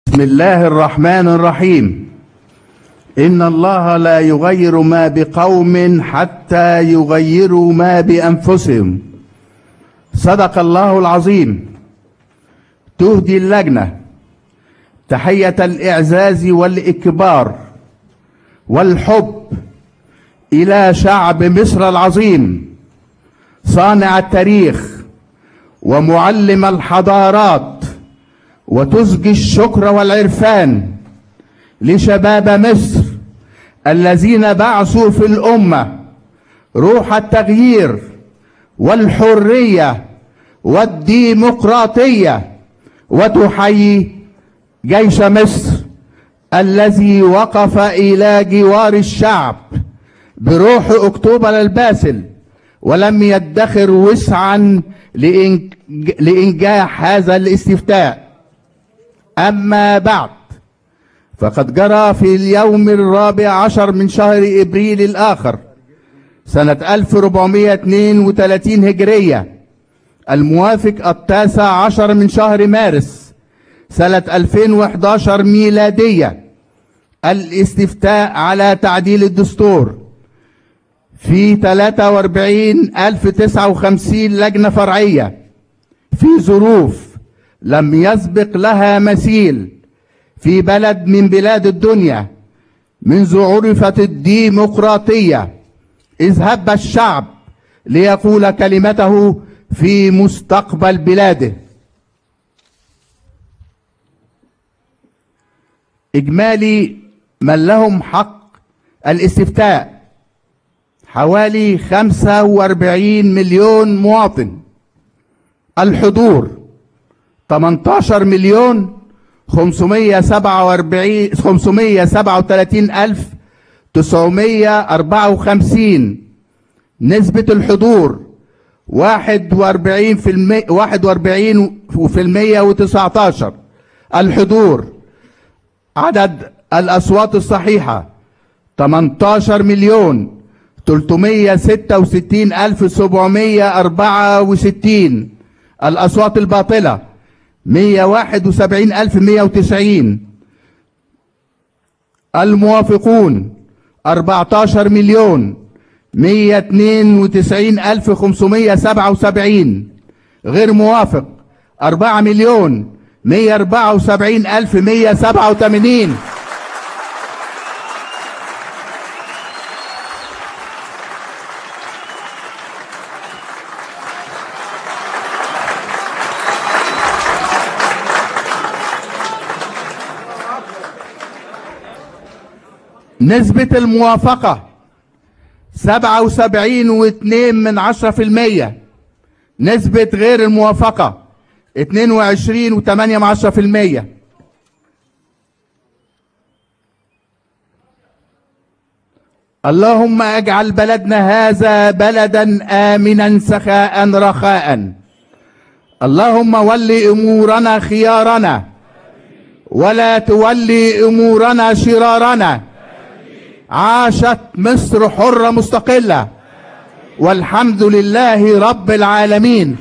بسم الله الرحمن الرحيم. إن الله لا يغير ما بقوم حتى يغيروا ما بأنفسهم. صدق الله العظيم. تهدي اللجنة تحية الإعزاز والإكبار والحب إلى شعب مصر العظيم، صانع التاريخ ومعلم الحضارات، وتزجي الشكر والعرفان لشباب مصر الذين بعثوا في الأمة روح التغيير والحرية والديمقراطية، وتحيي جيش مصر الذي وقف إلى جوار الشعب بروح أكتوبر الباسل ولم يدخر وسعا لإنجاح هذا الاستفتاء. أما بعد، فقد جرى في اليوم 14 من شهر إبريل الآخر سنة 1432 هجرية، الموافق 19 من شهر مارس سنة 2011 ميلادية، الاستفتاء على تعديل الدستور في 43,059 لجنة فرعية في ظروف لم يسبق لها مثيل في بلد من بلاد الدنيا منذ عرفت الديمقراطية، إذ هب الشعب ليقول كلمته في مستقبل بلاده. إجمالي من لهم حق الاستفتاء حوالي 45 مليون مواطن. الحضور 18,537,954. نسبة الحضور 41.19%. الحضور. عدد الأصوات الصحيحة 18,366,764. الأصوات الباطلة 171,190. الموافقون 14,192,577. غير موافق 4,174,187. نسبة الموافقة 77.2%. نسبة غير الموافقة 22.8%. اللهم اجعل بلدنا هذا بلدا آمنا سخاء رخاء. اللهم ول أمورنا خيارنا ولا تولي أمورنا شرارنا. عاشت مصر حرة مستقلة، والحمد لله رب العالمين.